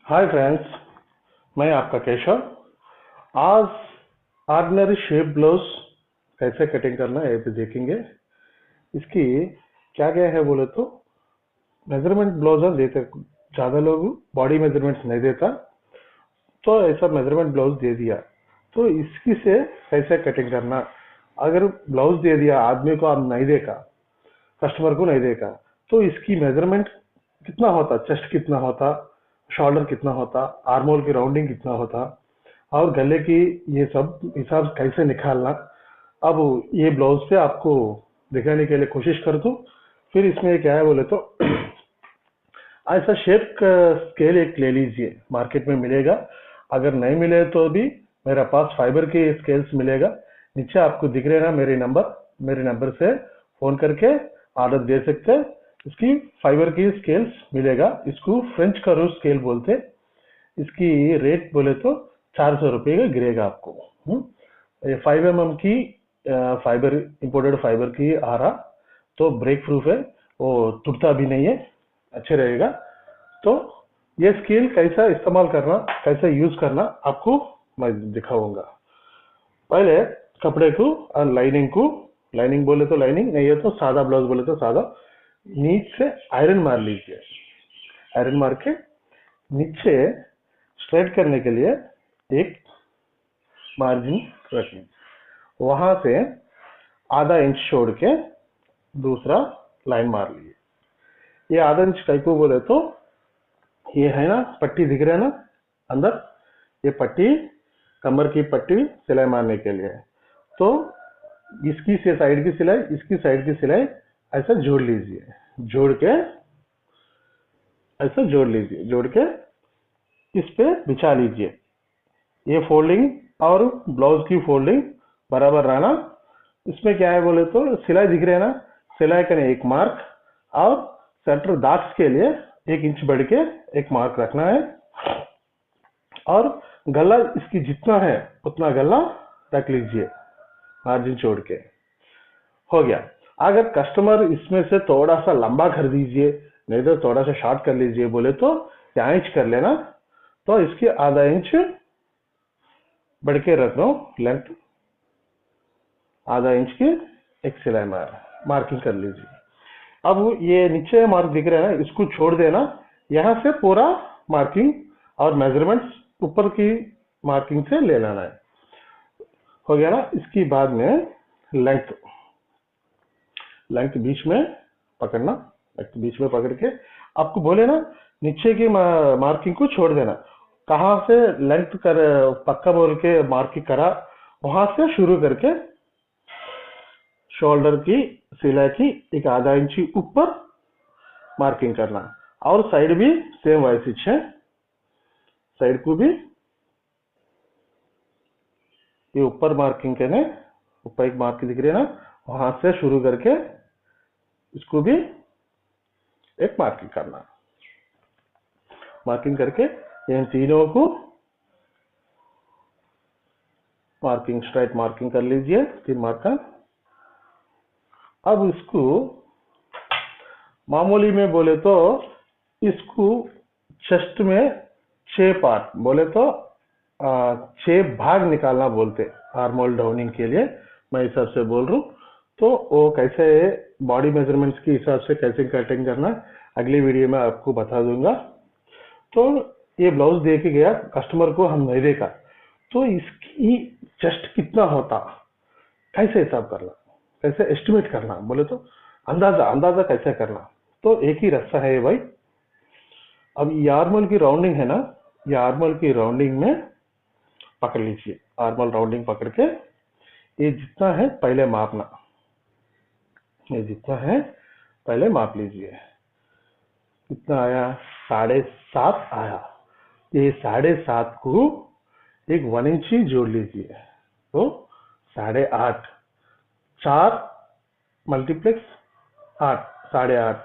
Hi friends, मैं आपका केशव। आज ऑर्डिनरी शेप ब्लाउज कैसे कटिंग करना है ये भी देखेंगे। इसकी क्या क्या है बोले तो मेजरमेंट ब्लाउज देते, ज़्यादा लोग बॉडी मेजरमेंट्स नहीं देता, तो ऐसा मेजरमेंट ब्लाउज दे दिया तो इसकी से कैसे कटिंग करना। अगर ब्लाउज दे दिया आदमी को, आप नहीं देखा, कस्टमर को नहीं देखा, तो इसकी मेजरमेंट कितना होता, चेस्ट कितना होता, शोल्डर कितना होता, आर्मोल की राउंडिंग कितना होता और गले की, ये सब हिसाब कैसे निकालना। अब ये ब्लाउज पे आपको दिखाने के लिए कोशिश कर दूं। फिर इसमें क्या है बोले तो ऐसा शेप का स्केल एक ले लीजिए, मार्केट में मिलेगा। अगर नहीं मिले तो भी मेरा पास फाइबर के स्केल्स मिलेगा। नीचे आपको दिख रहे ना मेरे नंबर से फोन करके ऑर्डर दे सकते हैं। इसकी फाइबर की स्केल्स मिलेगा। इसको फ्रेंच करो स्केल बोलते। इसकी रेट बोले तो 400 रुपये का गिरेगा आपको। ये 5 mm की फाइबर, इंपोर्टेड फाइबर की आ रहा, तो ब्रेक प्रूफ है, वो टूटता भी नहीं है, अच्छे रहेगा। तो ये स्केल कैसा इस्तेमाल करना, कैसा यूज करना आपको मैं दिखाऊंगा। पहले कपड़े को और लाइनिंग को, लाइनिंग बोले तो लाइनिंग नहीं है तो सादा ब्लाउज बोले तो सादा, नीचे से आयरन मार लीजिए। आयरन मार के नीचे स्ट्रेट करने के लिए एक मार्जिन रखें, वहां से आधा इंच छोड़ के दूसरा लाइन मार लीजिए। ये आधा इंच टाइप को बोले तो ये है ना, पट्टी दिख रहा है ना अंदर, ये पट्टी कमर की पट्टी सिलाई मारने के लिए है। तो इसकी से साइड की सिलाई, इसकी साइड की सिलाई ऐसा जोड़ लीजिए, जोड़ के ऐसा जोड़ लीजिए, जोड़ के इस पे बिछा लीजिए। ये फोल्डिंग और ब्लाउज की फोल्डिंग बराबर रहना। इसमें क्या है बोले तो सिलाई दिख रहे है ना, सिलाई का एक मार्क और सेंटर दाग्स के लिए 1 इंच बढ़ के एक मार्क रखना है। और गला इसकी जितना है उतना गला रख लीजिए, मार्जिन छोड़ के। हो गया। अगर कस्टमर इसमें से थोड़ा सा लंबा कर दीजिए, नहीं तो थोड़ा सा शॉर्ट कर लीजिए बोले तो 5 इंच कर लेना। तो इसकी आधा इंच बढ़ के रख रहा हूँ, लेंथ आधा इंच की एक सिलाई मार्किंग कर लीजिए। अब ये नीचे मार्क दिख रहा है ना, इसको छोड़ देना। यहाँ से पूरा मार्किंग और मेजरमेंट्स ऊपर की मार्किंग से ले लेना है। हो गया ना। इसकी बाद में लेंथ, लेंथ बीच में पकड़ना, लेंथ बीच में पकड़ के आपको बोले ना नीचे की मार्किंग को छोड़ देना। कहाँ से लेंथ कर पक्का बोल के मार्किंग करा, वहां से शुरू करके शोल्डर की सिलाई की एक आधा इंच ऊपर मार्किंग करना। और साइड भी सेम वैसे है, साइड को भी ये ऊपर मार्किंग करने, ऊपर एक मार्किंग दिख रही है ना, वहां से शुरू करके इसको भी एक मार्किंग करना। मार्किंग करके इन तीनों को मार्किंग, स्ट्राइट मार्किंग कर लीजिए, 3 मार्कर। अब इसको मामूली में बोले तो इसको चेस्ट में 6 पार्ट बोले तो 6 भाग निकालना बोलते आर्मोल डाउनिंग के लिए, मैं हिसाब से बोल रहा हूँ। तो वो कैसे बॉडी मेजरमेंट्स के हिसाब से कैसे कटिंग करना अगली वीडियो में आपको बता दूंगा। तो ये ब्लाउज दे के गया कस्टमर को, हम नहीं देखा, तो इसकी चेस्ट कितना होता कैसे हिसाब करना, कैसे एस्टिमेट करना बोले तो अंदाजा अंदाजा कैसे करना। तो एक ही रास्ता है भाई। अब ये आर्मल की राउंडिंग है ना, ये आर्मल की राउंडिंग में पकड़ लीजिए। आर्मल राउंडिंग पकड़ के ये जितना है पहले मापना, ये जितना है पहले माप लीजिए। कितना आया, 7.5 आया। ये 7.5 को एक 1 इंच ही जोड़ लीजिए, तो 8.5, 4 मल्टीप्लेक्स 8, 8.5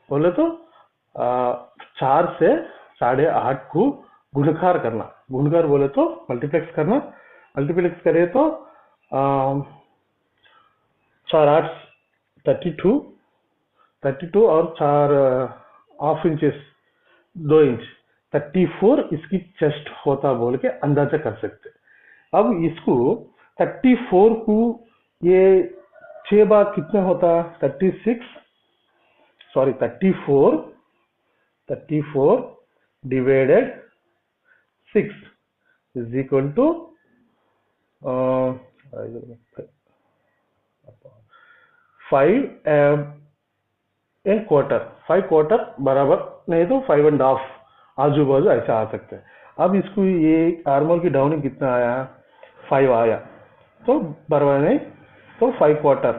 बोले तो 4 से 8.5 को गुणकार करना। गुणकार बोले तो मल्टीप्लेक्स करना, मल्टीप्लेक्स करे तो 4 8 32, 32 और 4 हाफ इंचेस 2 इंच, 34 इसकी चेस्ट होता बोल के अंदाजा कर सकते। अब इसको 34 को ये 6 बार कितने होता, 36 sorry 34 divided 6 is equal to 5 quarter बराबर, नहीं तो 5.5 आजू बाजू ऐसा आ सकते हैं। अब इसको ये आर्मोल की डाउनिंग कितना आया, 5 आया, तो बराबर नहीं, तो 5 क्वार्टर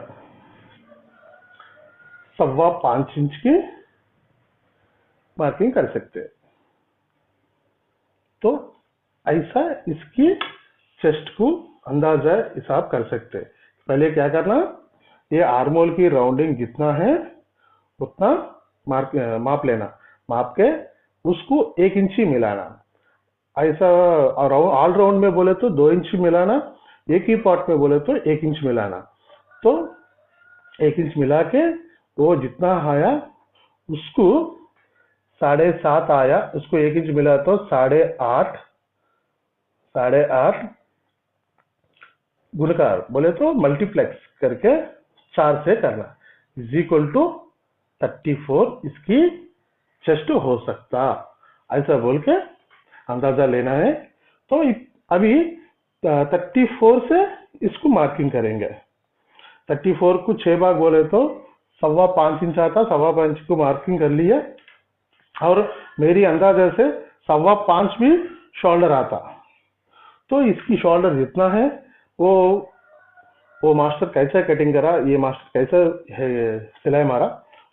5.25 इंच की मार्किंग कर सकते हैं। तो ऐसा इसकी चेस्ट को अंदाजा हिसाब कर सकते हैं। पहले क्या करना, ये आर्मोल की राउंडिंग जितना है उतना माप लेना, माप के उसको 1 इंच ही मिलाना। ऐसा ऑल राउंड में बोले तो 2 इंच मिलाना, एक ही पार्ट में बोले तो 1 इंच मिलाना। तो 1 इंच मिला के वो जितना आया उसको 7.5 आया, उसको 1 इंच मिला तो 8.5 गुणकार बोले तो मल्टीप्लेक्स करके 4 से करना इज इक्वल टू 34 इसकी चेस्ट हो सकता, ऐसा बोल के अंदाजा लेना है। तो अभी 34 से इसको मार्किंग करेंगे। 34 को 6 भाग बोले तो 5.25 इंच आता, 5.25 इंच को मार्किंग कर लिया, और मेरी अंदाजा से 5.25 भी शोल्डर आता। तो इसकी शोल्डर जितना है वो मास्टर कैसा कटिंग करा, ये मास्टर कैसा सिलाई मारा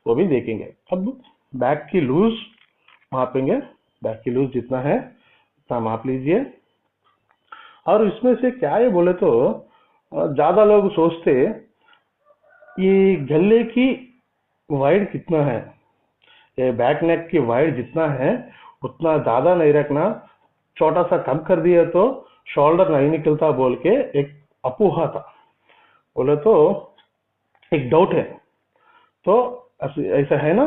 वो भी देखेंगे। अब बैक की लूज मापेंगे, बैक की लूज जितना है उतना माप लीजिए। और इसमें से क्या है बोले तो ज्यादा लोग सोचते ये गले की वाइड कितना है, ये बैक नेक की वाइड जितना है उतना ज्यादा नहीं रखना, छोटा सा कम कर दिया तो शोल्डर नहीं निकलता बोल के एक अपोहा था, बोले तो एक डाउट है। तो ऐसा है ना,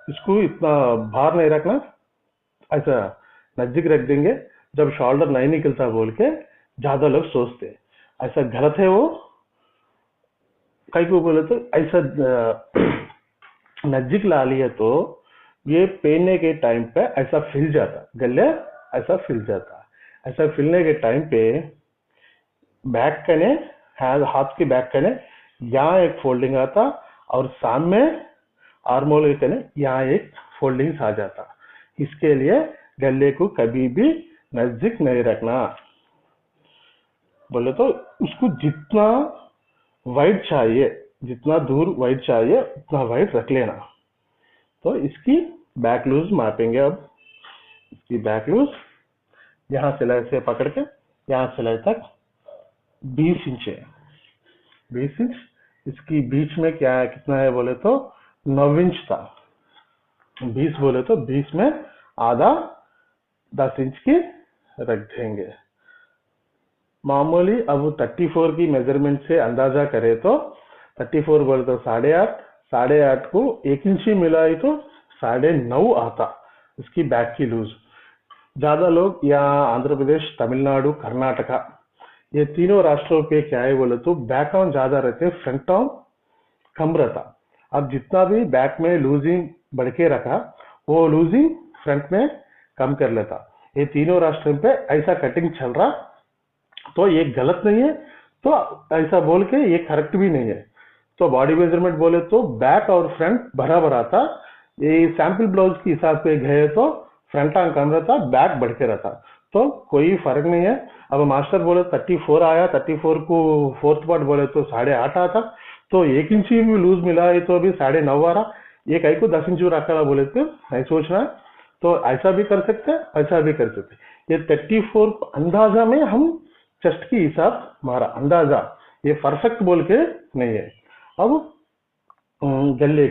इसको इतना भार नहीं रखना, ऐसा नजदीक रख देंगे, जब शोल्डर नहीं निकलता बोल के ज्यादा लोग सोचते, ऐसा गलत है। वो कई को बोले तो ऐसा नजदीक ला लिया तो ये पहनने के टाइम पे ऐसा फिल जाता, गले ऐसा फिल जाता। ऐसा फिलने के टाइम पे बैक कने, हाथ की बैक कने यहाँ एक फोल्डिंग आता, और सामने आर्मोल के कने यहाँ एक फोल्डिंग आ जाता। इसके लिए गले को कभी भी नजदीक नहीं रखना, बोले तो उसको जितना वाइड चाहिए, जितना दूर वाइड चाहिए उतना वाइड रख लेना। तो इसकी बैक लूज मापेंगे। अब इसकी बैक लूज यहाँ सिलाई से पकड़ के यहाँ सिलाई तक 20 इंच है, 20 इंच। इसकी बीच में क्या है, कितना है बोले तो 9 इंच था, 20 बोले तो 20 में आधा 10 इंच की रख देंगे मामूली। अब 34 की मेजरमेंट से अंदाजा करे तो 34 बोले तो 8.5 को 1 इंच ही मिलाई तो 9.5 आता इसकी बैक की लूज। ज्यादा लोग यहाँ आंध्र प्रदेश, तमिलनाडु, कर्नाटका, ये तीनों राष्ट्रों पे क्या है बोले तो बैक आर्म ज्यादा रहते, फ्रंट आर्म कम रहता। अब जितना भी बैक में लूजिंग बढ़ के रखा वो लूजिंग फ्रंट में कम कर लेता। ये तीनों राष्ट्रों पे ऐसा कटिंग चल रहा, तो ये गलत नहीं है, तो ऐसा बोल के ये करेक्ट भी नहीं है। तो बॉडी मेजरमेंट बोले तो बैक और फ्रंट बराबर आता। ये सैंपल ब्लाउज के हिसाब से गए तो फ्रंट आर्म कम रहता, बैक बढ़ के रहता, तो कोई फर्क नहीं है। अब मास्टर बोले 34 आया, 34 को 4th पार्ट बोले तो 8.5 आता, तो 1 इंच भी लूज मिला है तो अभी 9.5 आ रहा। ये कहीं को 10 इंच रखा बोले तो नहीं सोचना, तो ऐसा भी कर सकते हैं, ऐसा भी कर सकते। ये 34 अंदाजा में हम चेस्ट की हिसाब हमारा अंदाजा, ये परफेक्ट बोल के नहीं है। अब गले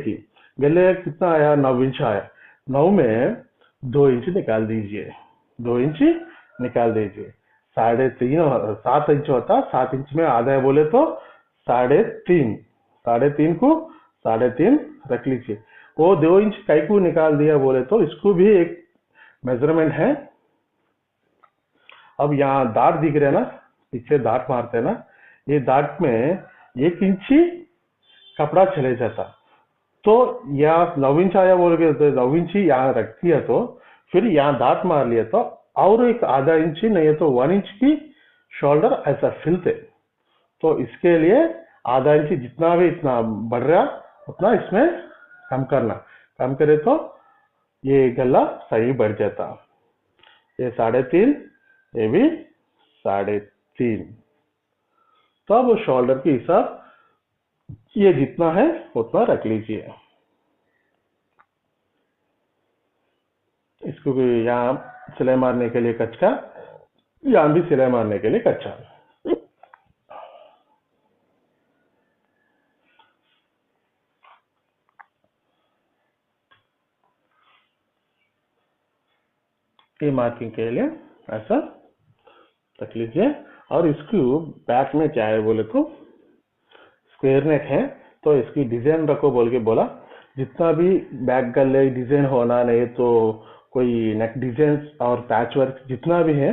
कितना आया, 9 इंच आया, 9 में 2 इंच निकाल दीजिए, 2 इंच निकाल दीजिए। 3.5 7 इंच होता, 7 इंच में आधा है बोले तो 3.5, 3.5 को 3.5 रख लीजिए। वो 2 इंच कई को निकाल दिया बोले तो इसको भी एक मेजरमेंट है। अब यहाँ दांत दिख रहे हैं ना, पीछे दांत मारते हैं ना, ये दांत में 1 इंच ही कपड़ा चले जाता। तो यहाँ 9 इंच आया बोल के तो 9 इंच ही यहाँ रख दिया, तो फिर यहाँ दांत मार लिया तो और एक आधा इंच ही नहीं है तो 1 इंच की शोल्डर ऐसा फिलते। तो इसके लिए आधा इंच जितना भी इतना बढ़ रहा उतना इसमें कम करना, कम करे तो ये गला सही बढ़ जाता। ये 3.5, ये भी 3.5। तो अब शोल्डर के हिसाब ये जितना है उतना रख लीजिए। इसको भी यहाँ सिलाई मारने के लिए कच्चा, यहाँ भी सिलाई मारने के लिए कच्चा। ये मार्किंग के लिए ऐसा रख लीजिए। और इसको बैक में क्या है बोले तो स्क्वायर नेक है, तो इसकी डिजाइन रखो बोल के बोला। जितना भी बैक गले डिजाइन होना, नहीं तो कोई नेक डिजाइन और पैच वर्क जितना भी है,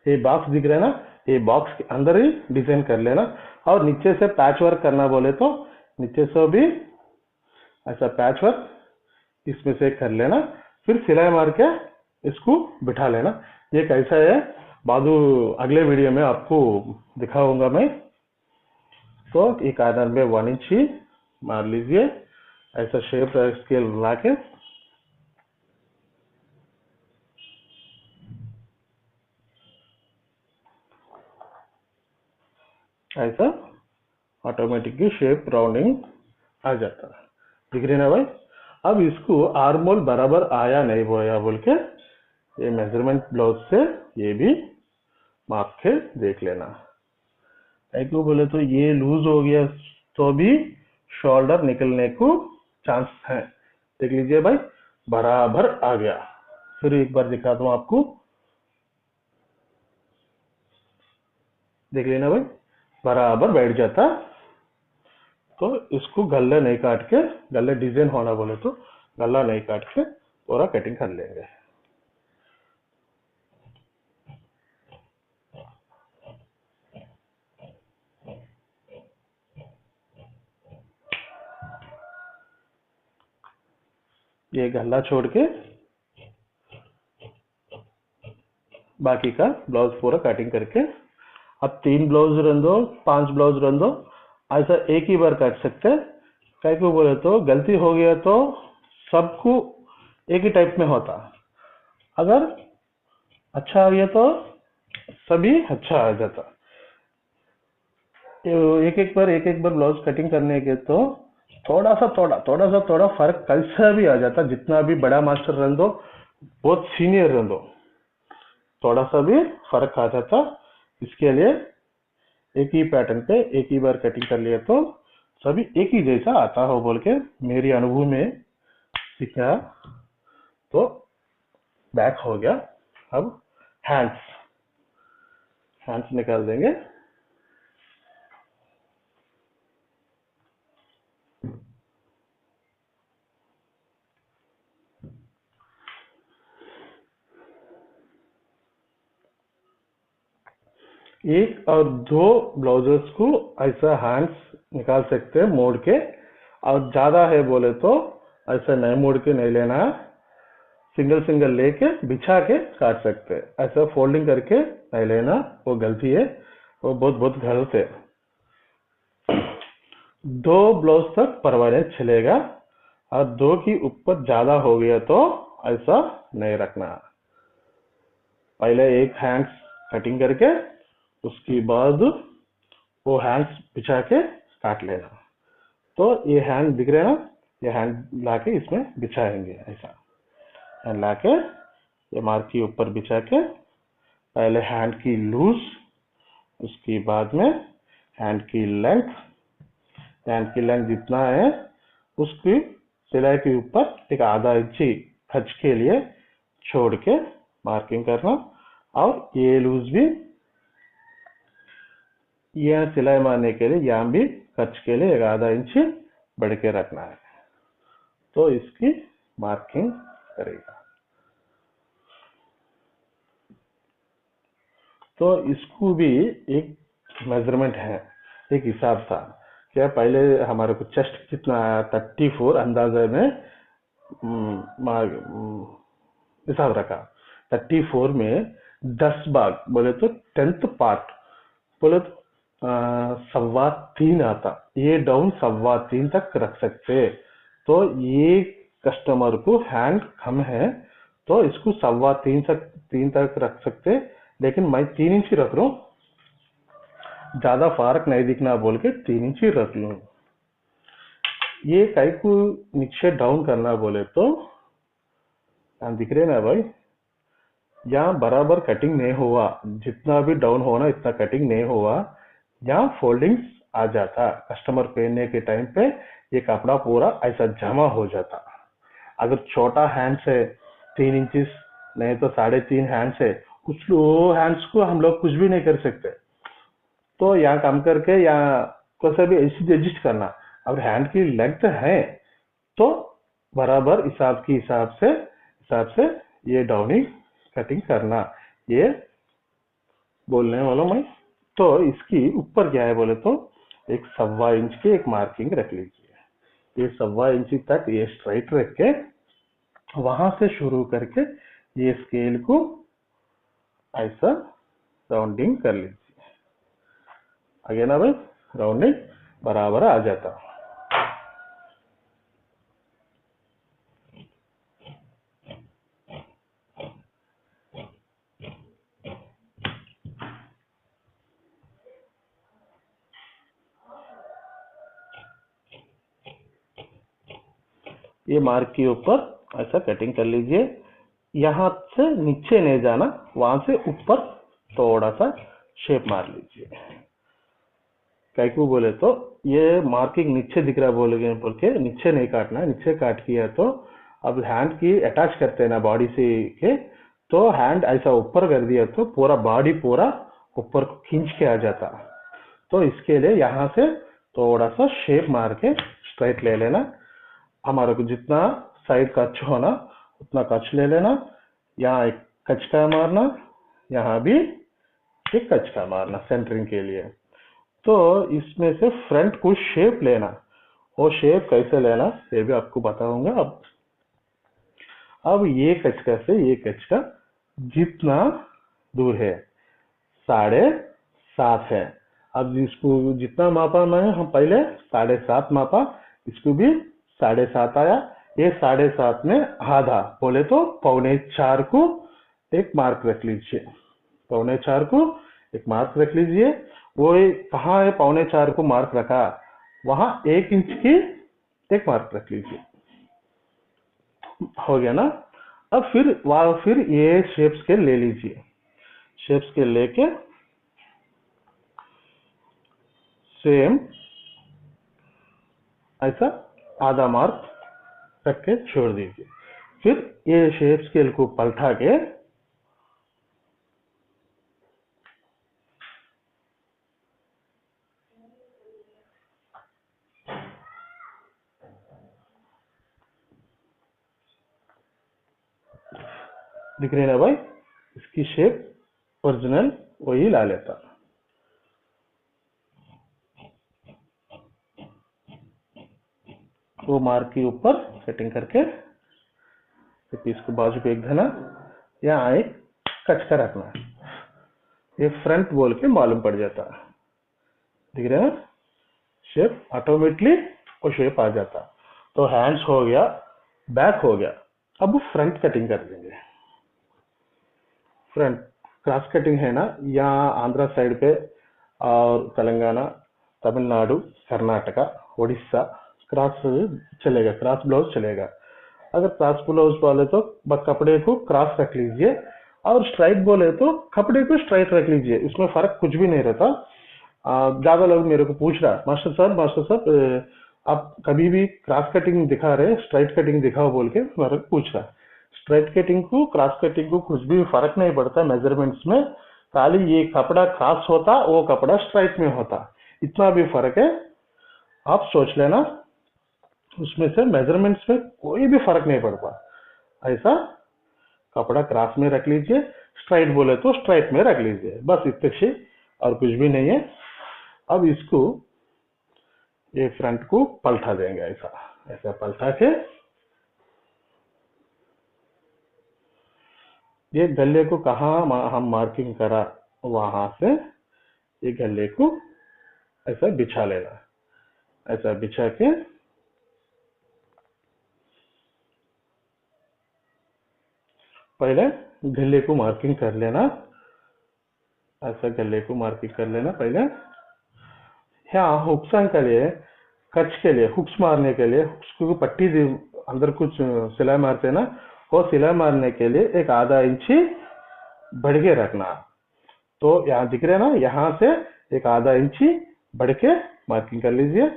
ये बॉक्स दिख रहा है ना, ये बॉक्स के अंदर ही डिजाइन कर लेना। और नीचे से पैच वर्क करना बोले तो नीचे से भी ऐसा पैच वर्क इसमें से कर लेना, फिर सिलाई मार के इसको बिठा लेना। ये कैसा है बाजू अगले वीडियो में आपको दिखाऊंगा मैं। तो एक कॉर्नर में 1 इंच ही मार लीजिए, ऐसा शेप स्केल ला के। ऐसा ऑटोमेटिकली शेप राउंडिंग आ जाता है, दिख रही ना भाई। अब इसको आर्म होल बराबर आया नहीं बोया बोल के ये मेजरमेंट ब्लाउज से ये भी माप के देख लेना। एक को बोले तो ये लूज हो गया तो भी शोल्डर निकलने को चांस है। देख लीजिए भाई, बराबर आ गया। फिर एक बार दिखाता हूं आपको, देख लेना भाई, बराबर बैठ जाता। तो इसको गला नहीं काट के, गला डिजाइन होना बोले तो गला नहीं काट के पूरा कटिंग कर लेंगे। ये गला छोड़ के बाकी का ब्लाउज पूरा कटिंग करके, अब 3 ब्लाउज रन दो, 5 ब्लाउज रन दो, ऐसा एक ही बार काट सकते हैं। कई को बोले तो गलती हो गया तो सबको एक ही टाइप में होता, अगर अच्छा आ गया तो सभी अच्छा आ जाता। एक एक बार ब्लाउज कटिंग करने के तो थोड़ा सा फर्क कैसा भी आ जाता। जितना भी बड़ा मास्टर रन दो, बहुत सीनियर रन दो, थोड़ा सा भी फर्क आ जाता। इसके लिए एक ही पैटर्न पे एक ही बार कटिंग कर लिया तो सभी एक ही जैसा आता हो बोल के मेरी अनुभव में सीखा। तो बैक हो गया। अब हैंड्स निकाल देंगे। एक और 2 ब्लाउजेस को ऐसा हैंड्स निकाल सकते हैं मोड़ के, और ज्यादा है बोले तो ऐसा नहीं मोड़ के नहीं लेना, सिंगल लेके बिछा के काट सकते हैं। ऐसा फोल्डिंग करके नहीं लेना, वो गलती है, वो बहुत गलत है। 2 ब्लाउज तक परवाने चलेगा, और 2 की ऊपर ज्यादा हो गया तो ऐसा नहीं रखना। पहले एक हैंड्स कटिंग करके उसके बाद वो हैंड्स बिछा के काट लेना। तो ये हैंड दिख रहे हैं ना, ये हैंड लाके इसमें बिछाएंगे। ऐसा हैंड लाके ये मार्क के ऊपर बिछा के पहले हैंड की लूज, उसके बाद में हैंड की लेंथ जितना है उसकी सिलाई के ऊपर एक आधा इंची खर्च के लिए छोड़ के मार्किंग करना। और ये लूज भी यह सिलाई मारने के लिए यहाँ भी खर्च के लिए एक आधा इंच बढ़ के रखना है, तो इसकी मार्किंग करेगा। तो इसको भी एक मेजरमेंट है, एक हिसाब था। क्या पहले हमारे को चेस्ट कितना आया, 34 अंदाजे में हिसाब रखा। 34 में 10 भाग बोले तो 10th पार्ट बोले तो 3.25 आता, ये डाउन 3.25 तक रख सकते। तो ये कस्टमर को हैंड कम है तो इसको 3.25 तक रख सकते, लेकिन मैं 3 इंच रख रहा हूँ, ज्यादा फर्क नहीं दिखना बोल के 3 इंच ही रख लूं। ये कई को नीचे डाउन करना बोले तो यहाँ दिख रहे ना भाई, यहाँ बराबर कटिंग नहीं हुआ, जितना भी डाउन होना इतना कटिंग नहीं हुआ, यहाँ फोल्डिंग्स आ जाता। कस्टमर पहनने के टाइम पे ये कपड़ा पूरा ऐसा जमा हो जाता। अगर छोटा हैंड से 3 इंचिस नहीं तो 3.5 हैंड से, कुछ हैंड्स को हम लोग कुछ भी नहीं कर सकते। तो यहाँ कम करके यहाँ कैसे भी ऐसे एडजस्ट करना। अगर हैंड की लेंथ है तो बराबर हिसाब से ये डाउनिंग कटिंग करना, ये बोलने वाला मैं। तो इसकी ऊपर क्या है बोले तो एक 1.25 इंच की एक मार्किंग रख लीजिए। ये 1.25 इंच तक ये स्ट्राइट रख के वहां से शुरू करके ये स्केल को ऐसा राउंडिंग कर लीजिए। आगे ना भाई, राउंडिंग बराबर आ जाता। ये मार्क के ऊपर ऐसा कटिंग कर लीजिए। यहां से नीचे नहीं जाना, वहां से ऊपर थोड़ा सा शेप मार लीजिए। कई को बोले तो ये मार्किंग नीचे दिख रहा बोल के नीचे नहीं काटना, नीचे काट किया तो अब हैंड की अटैच करते हैं ना बॉडी से के, तो हैंड ऐसा ऊपर कर दिया तो पूरा बॉडी पूरा ऊपर खींच के आ जाता। तो इसके लिए यहाँ से थोड़ा सा शेप मार के स्ट्राइट ले लेना। हमारे को जितना साइड कच होना उतना कच ले लेना। यहाँ एक कच का मारना, यहाँ भी एक कच का मारना सेंटरिंग के लिए। तो इसमें से फ्रंट को शेप लेना, वो शेप कैसे लेना ये भी आपको बताऊंगा। अब ये कचका से ये कचका जितना दूर है 7.5 है। अब इसको जितना मापा मैं, हम पहले 7.5 मापा, इसको भी 7.5 आया। ये 7.5 में आधा बोले तो 3.25 को एक मार्क रख लीजिए। 3.25 को एक मार्क रख लीजिए। वो कहाँ है 3.25 को मार्क रखा, वहां 1 इंच की एक मार्क रख लीजिए। हो गया ना। अब फिर ये शेप स्केल ले लीजिए। शेप स्केल लेके सेम ऐसा आधा मार्क रख के छोड़ दीजिए। फिर ये शेप स्केल को पलटा के दिख रही है ना भाई, इसकी शेप ओरिजिनल वही ला लेता। वो मार्क के ऊपर कटिंग करके पीस को बाजू पे एक देना, यहाँ एक कचका रखना। ये फ्रंट बोल के मालूम पड़ जाता। दिख रहा है शेप, ऑटोमेटिकली वो शेप आ जाता। तो हैंड्स हो गया, बैक हो गया। अब फ्रंट कटिंग कर देंगे। फ्रंट क्रॉस कटिंग है ना, यहाँ आंध्रा साइड पे और तेलंगाना, तमिलनाडु, कर्नाटका, उड़ीसा क्रॉस चलेगा, क्रॉस ब्लाउज चलेगा। अगर क्रॉस ब्लाउज बोले तो कपड़े को क्रॉस रख लीजिए, और स्ट्राइट बोले तो कपड़े को स्ट्राइट रख लीजिए। इसमें फर्क कुछ भी नहीं रहता। ज्यादा लोग मेरे को पूछ रहा, मास्टर साहब आप कभी भी क्रॉस कटिंग दिखा रहे, स्ट्राइट कटिंग दिखाओ बोल के मेरे को पूछ रहा। स्ट्राइट कटिंग को क्रॉस कटिंग को कुछ भी फर्क नहीं पड़ता मेजरमेंट्स में। खाली ये कपड़ा क्रॉस होता, वो कपड़ा स्ट्राइट में होता, इतना भी फर्क है। आप सोच लेना, उसमें से मेजरमेंट्स में कोई भी फर्क नहीं पड़ता। ऐसा कपड़ा क्रॉस में रख लीजिए, स्ट्राइट बोले तो स्ट्राइट में रख लीजिए, बस इतने से, और कुछ भी नहीं है। अब इसको ये फ्रंट को पलटा देंगे, ऐसा ऐसा पलटा के ये गले को कहाँ हम मार्किंग करा वहां से ये गले को ऐसा बिछा लेना, ऐसा बिछा के पहले गले को मार्किंग कर लेना, ऐसा गले को मार्किंग कर लेना पहले। यहाँ हुक्सन के लिए, कच के लिए, हुक्स मारने के लिए, हुक्स को पट्टी अंदर कुछ सिलाई मारते हैं ना, वो सिलाई मारने के लिए एक आधा इंची बढ़ के रखना। तो यहाँ दिख रहे हैं ना, यहाँ से एक आधा इंची बढ़ के मार्किंग कर लीजिए।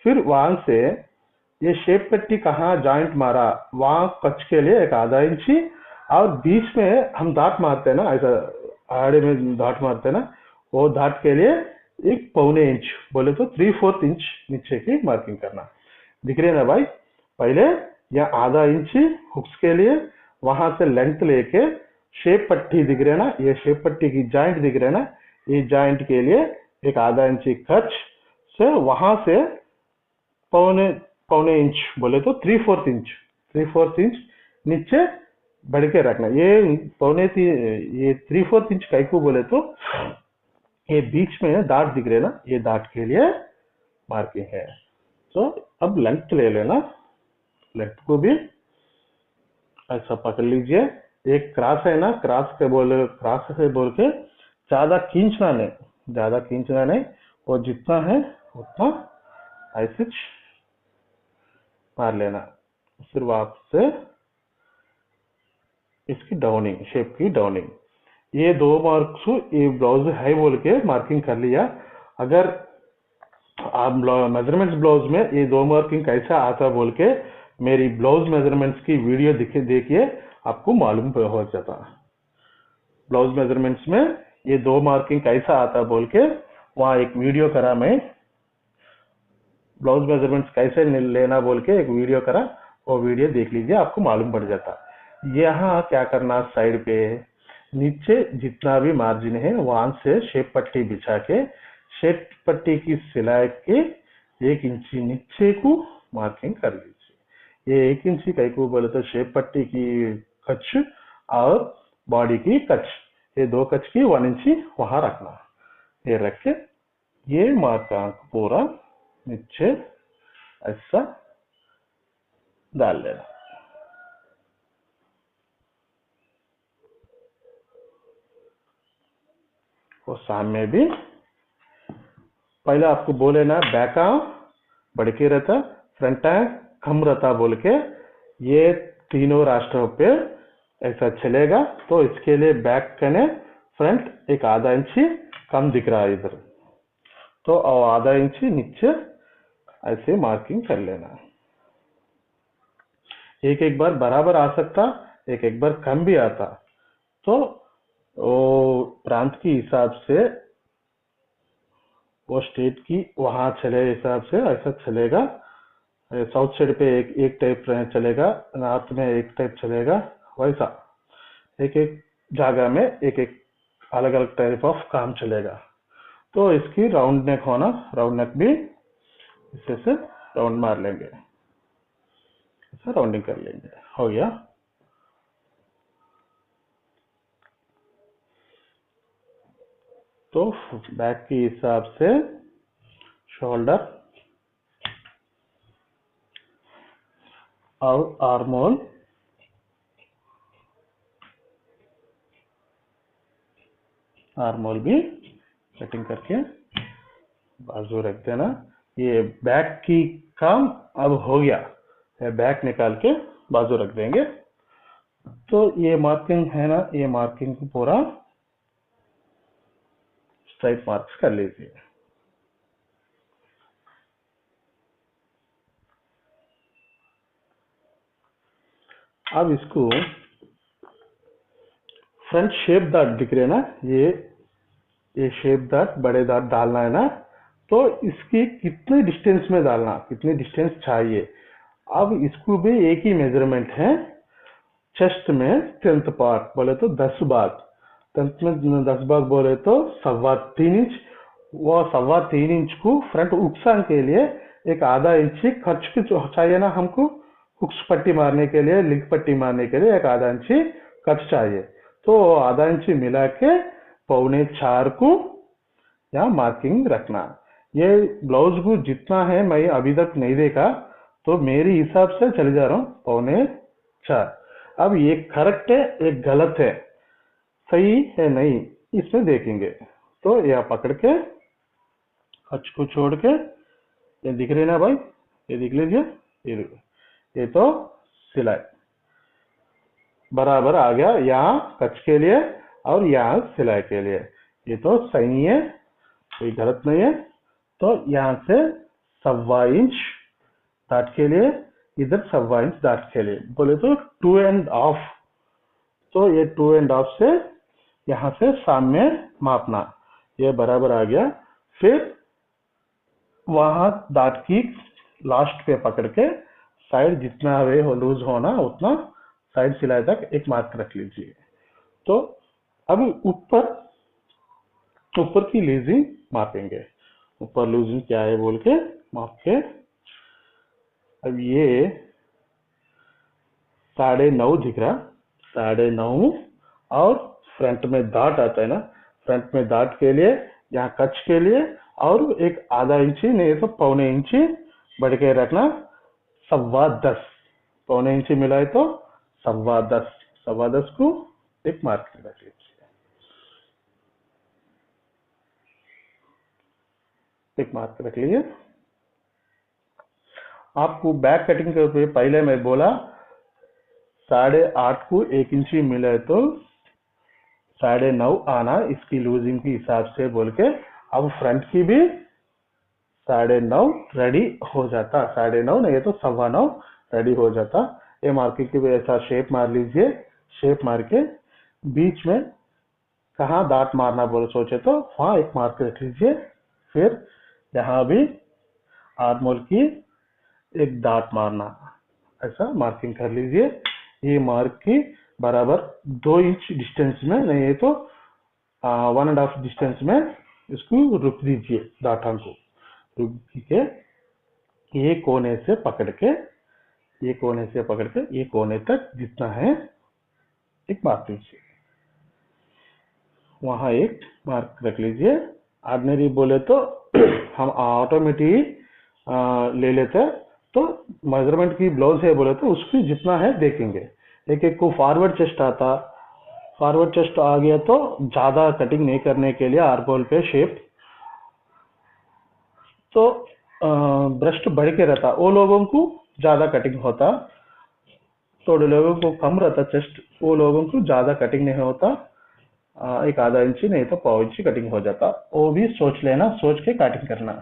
फिर वहां से ये शेप पट्टी कहाँ जॉइंट मारा वहां कच के लिए एक आधा इंची, और बीच में हम दांत मारते हैं ना, ऐसा आड़े में दांत मारते हैं ना, वो दांत के लिए एक पौने इंच बोले तो 3/4 इंच नीचे की मार्किंग करना। दिख रही है ना भाई, पहले यहाँ आधा इंच हुक्स के लिए, वहां से लेंथ लेके शेप पट्टी दिख रहे है ना, ये शेप पट्टी की जॉइंट दिख रहे है ना, ये जॉइंट के लिए एक आधा इंची कच से, वहां से पौने पौने इंच बोले तो 3/4 इंच नीचे बढ़ के रखना। ये ये 3/4 इंच कई को बोले तो ये बीच में दांत दिख रहे ना, ये दांत के लिए मार्किंग है। तो अब लेंथ ले लेना, लेंथ को भी ऐसा पकड़ लीजिए। एक क्रॉस है ना, क्रॉस से बोल के ज्यादा खींचना नहीं, और जितना है उतना ऐसे मार लेना। फिर वापस से इसकी डाउनिंग, शेप की डाउनिंग, ये 2 मार्क्स ये ब्लाउज है बोल के मार्किंग कर लिया। अगर आप मेजरमेंट्स ब्लाउज में ये 2 मार्किंग कैसा आता बोल के मेरी ब्लाउज मेजरमेंट्स की वीडियो देखिए, आपको मालूम हो जाता। ब्लाउज मेजरमेंट्स में ये 2 मार्किंग कैसा आता बोल के वहां एक वीडियो करा, मैं ब्लाउज मेजरमेंट्स कैसे लेना बोल के एक वीडियो करा, वो वीडियो देख लीजिए, आपको मालूम पड़ जाता। यहाँ क्या करना, साइड पे नीचे जितना भी मार्जिन है वहां से शेप पट्टी बिछा के, शेप पट्टी की सिलाई के 1 इंची नीचे को मार्किंग कर लीजिए। ये 1 इंची कई को बोले तो शेप पट्टी की कच और बॉडी की कच, ये 2 कच की 1 इंची वहां रखना। ये रख के ये मार्क पूरा नीचे ऐसा डाल लेना। और सामने भी पहले आपको बोले ना, बैक बढ़ के रहता, फ्रंट कम रहता बोल के, ये तीनों राष्ट्रों पे ऐसा चलेगा। तो इसके लिए बैक कने फ्रंट एक आधा इंची कम दिख रहा है इधर, तो आधा इंची नीचे ऐसे मार्किंग कर लेना। एक बार बराबर आ सकता, एक बार कम भी आता, तो वो प्रांत के हिसाब से, वो स्टेट की वहां चले हिसाब से ऐसा चलेगा। साउथ साइड पे एक टाइप चलेगा, नॉर्थ में एक टाइप चलेगा, वैसा एक जगह में एक अलग अलग टाइप ऑफ काम चलेगा। तो इसकी राउंड नेक होना, राउंड नेक भी इसे से राउंड मार लेंगे, ऐसा राउंडिंग कर लेंगे, हो गया। तो बैक के हिसाब से शोल्डर और आर्मोल, भी कटिंग करके बाजू रख देना। ये बैक की काम अब हो गया, बैक निकाल के बाजू रख देंगे। तो ये मार्किंग है ना, ये मार्किंग को पूरा स्ट्राइट मार्क्स कर लीजिए। अब इसको फ्रंट शेप दांत दिख रहे हैं ना, ये शेप दांत, बड़े दांत डालना है ना, तो इसकी कितने डिस्टेंस में डालना, कितनी डिस्टेंस चाहिए। अब इसको भी एक ही मेजरमेंट है, चेस्ट में 10th पार्ट बोले तो 10 बार, 10 में 10 भाग बोले तो 3.25 इंच। वो 3.25 इंच को फ्रंट उकसान के लिए एक आधा इंच खर्च की चाहिए ना हमको। हुक्स पट्टी मारने के लिए, लिंक पट्टी मारने के लिए एक आधा इंच खर्च चाहिए। तो आधा इंच मिला के 3.25 को यहाँ मार्किंग रखना। ये ब्लाउज को जितना है मैं अभी तक नहीं देखा, तो मेरे हिसाब से चले जा रहा हूँ 3.25। अब ये करेक्ट है, एक गलत है, सही है नहीं, इसमें देखेंगे। तो यह पकड़ के खर्च को छोड़ के, ये दिख रही ना भाई, ये दिख लीजिए, ये तो सिलाई बराबर आ गया यहाँ कच के लिए और यहाँ सिलाई के लिए। ये तो सही है, कोई गलत नहीं है। तो यहाँ से 1.25 इंच डाट के लिए, इधर 1.25 इंच डाट के लिए बोले तो 2.5। तो ये 2.5 से यहाँ से सामने मापना, ये बराबर आ गया। फिर वहां दांत की लास्ट पे पकड़ के साइड जितना वे हो लूज होना उतना साइड सिलाई तक एक मार्क रख लीजिए। तो अब ऊपर ऊपर की लूजिंग मापेंगे। ऊपर लूजिंग क्या है बोल के माप के, अब ये 9.5 दिख रहा, 9.5। और फ्रंट में दांत आता है ना, फ्रंट में दांत के लिए यहाँ कच के लिए और एक आधा इंच नहीं तो 1.25 इंच बढ़ के रखना, 10.15। 1.25 इंच मिलाए तो 10.15, 10.15 को एक मार्क रख लीजिए, एक मार्क रख लीजिए। आपको बैक कटिंग के पहले मैं बोला 8.5 को 1 इंच मिले तो 9.5 आना इसकी लूजिंग के हिसाब से बोल के। अब फ्रंट की भी 9.5 रेडी हो जाता, 9.5 नहीं है तो 9.15 रेडी हो जाता। ये मार्किंग की भी ऐसा शेप मार लीजिए, शेप मार के बीच में कहाँ दांत मारना बोले सोचे तो वहां एक मार्क रख लीजिए। फिर यहाँ भी आर्मोल की एक दांत मारना, ऐसा मार्किंग कर लीजिए। ये मार्क की बराबर 2 इंच डिस्टेंस में नहीं है तो 1.5 डिस्टेंस में इसको रुक दीजिए, दांतों को रुक के ये कोने से पकड़ के, ये कोने से पकड़ के ये कोने तक जितना है एक मार्क लीजिए, वहां एक मार्क रख लीजिए। ऑर्डिनरी बोले तो हम ऑटोमेटिक ले लेते हैं, तो मेजरमेंट की ब्लाउज है बोले तो उसकी जितना है देखेंगे। एक एक को फॉरवर्ड चेस्ट आता, फॉरवर्ड चेस्ट आ गया तो ज्यादा कटिंग नहीं करने के लिए आर्महोल पे शेप तो ब्रेस्ट बढ़ के रहता, वो लोगों को ज्यादा कटिंग होता, थोड़े लोगों को कम रहता चेस्ट, वो लोगों को ज्यादा कटिंग नहीं होता। एक आधा इंच नहीं तो 1.5 इंच कटिंग हो जाता, वो भी सोच लेना, सोच के कटिंग करना।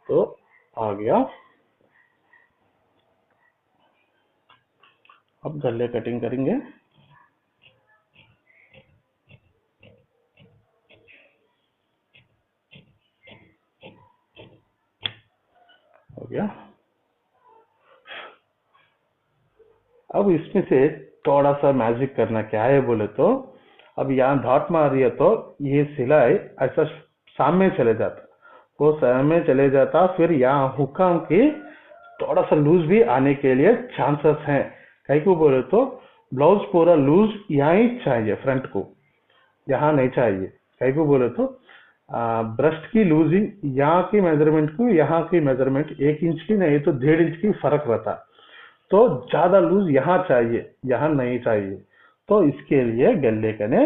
तो आ गया, अब गले कटिंग करेंगे। हो गया। अब इसमें से थोड़ा सा मैजिक करना, क्या है बोले तो अब यहाँ डॉट मार रही है तो ये सिलाई ऐसा सामने चले जाता, वो सामने चले जाता। फिर यहाँ हुक्म की थोड़ा सा लूज भी आने के लिए चांसेस हैं। कहीं को बोले तो ब्लाउज पूरा लूज यहाँ ही चाहिए, फ्रंट को यहाँ नहीं चाहिए। कहीं को बोले तो ब्रेस्ट की लूजिंग यहाँ की मेजरमेंट को यहाँ की मेजरमेंट 1 इंच की नहीं तो 1.5 इंच की फर्क रहता, तो ज्यादा लूज यहाँ चाहिए, यहाँ नहीं चाहिए। तो इसके लिए गले कने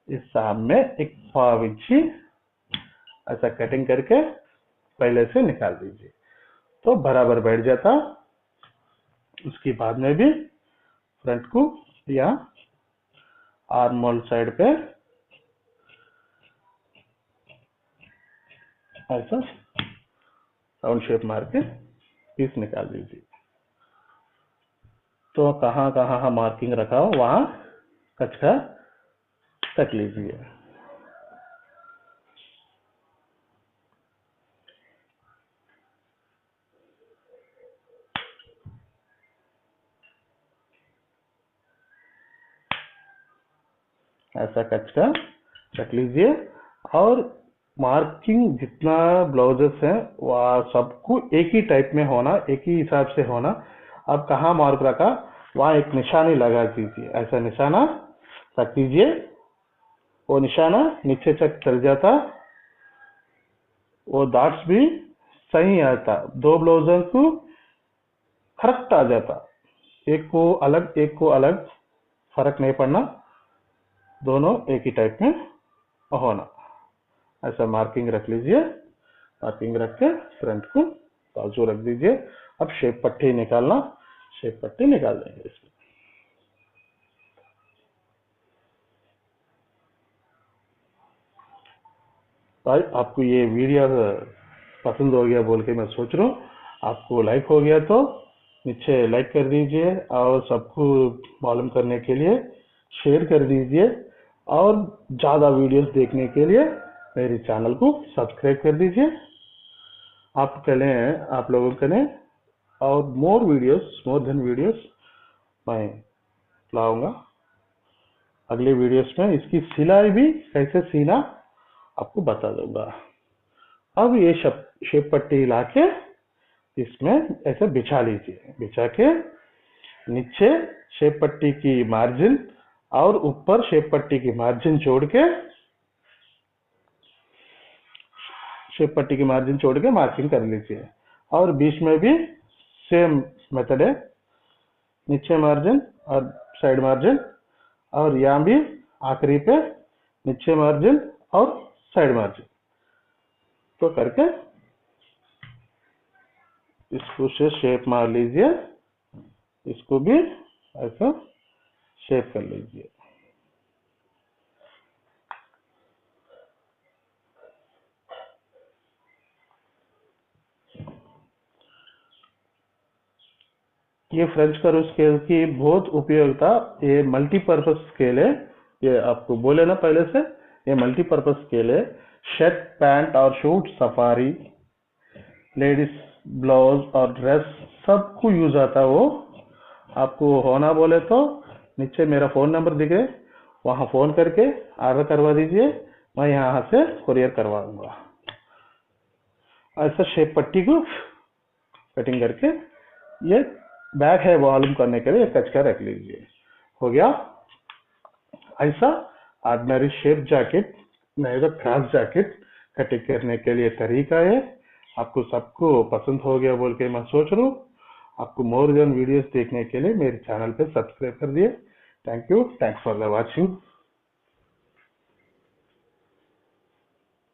इस सामने एक 1.5 इंची ऐसा कटिंग करके पहले से निकाल दीजिए, तो बराबर बैठ जाता। उसके बाद में भी फ्रंट को या आर्मोल साइड पे ऐसा राउंड शेप मार के पीस निकाल दीजिए। तो कहाँ कहाँ मार्किंग रखा हो वहां कचका तक लीजिए। ऐसा कच का रख लीजिए। और मार्किंग जितना ब्लाउजेस हैं वह सबको एक ही टाइप में होना, एक ही हिसाब से होना। अब कहाँ मार्क रखा वहाँ एक निशानी लगा दीजिए, ऐसा निशाना रख दीजिए। वो निशाना नीचे तक चल जाता, वो डॉट्स भी सही आता, दो ब्लाउजों को करेक्ट आ जाता, एक को अलग फर्क नहीं पड़ना, दोनों एक ही टाइप में होना। ऐसा मार्किंग रख लीजिए। मार्किंग रख के फ्रंट को बाजू रख दीजिए। अब शेप पट्टी निकालना, शेप पट्टी निकाल देंगे इसमें। भाई आपको ये वीडियो पसंद हो गया बोल के मैं सोच रहा हूँ। आपको लाइक हो गया तो नीचे लाइक कर दीजिए, और सबको मालूम करने के लिए शेयर कर दीजिए, और ज़्यादा वीडियोस देखने के लिए मेरे चैनल को सब्सक्राइब कर दीजिए। आप लोगों के लिए और मोर देन वीडियोस मैं लाऊंगा अगले वीडियोस में। इसकी सिलाई भी कैसे सीना आपको बता दूंगा। अब ये शेप पट्टी लाके इसमें ऐसे बिछा लीजिए। बिछा के नीचे शेप पट्टी की मार्जिन और ऊपर शेप पट्टी की मार्जिन छोड़ के मार्किंग कर लीजिए। और बीच में भी सेम मेथड है, नीचे मार्जिन और साइड मार्जिन, और यहाँ भी आखिरी पे नीचे मार्जिन और साइड मार्जिन तो करके इसको से शेप मार लीजिए। इसको भी ऐसा शेप कर लीजिए। ये फ्रेंच कर्व स्केल की बहुत उपयोगिता, ये मल्टीपर्पज स्केल है। ये आपको बोले ना पहले से, ये मल्टीपर्पज स्केल है। शर्ट, पैंट और शूट, सफारी, लेडीज ब्लाउज और ड्रेस सबको यूज आता। वो आपको होना बोले तो नीचे मेरा फोन नंबर दिखे, वहां फोन करके ऑर्डर करवा दीजिए, मैं यहाँ से कुरियर करवा दूंगा। ऐसा शेप पट्टी को कटिंग करके ये बैग है वॉल्यूम करने के लिए कच का रख लीजिए। हो गया। ऐसा ऑर्डिनरी शेप जैकेट नहीं तो क्रॉस जैकेट कटिंग करने के लिए तरीका है। आपको सबको पसंद हो गया बोल के मैं सोच रहा हूँ। आपको मोर देन वीडियोस देखने के लिए मेरे चैनल पे सब्सक्राइब कर दिए। Thank you, thanks for the watching.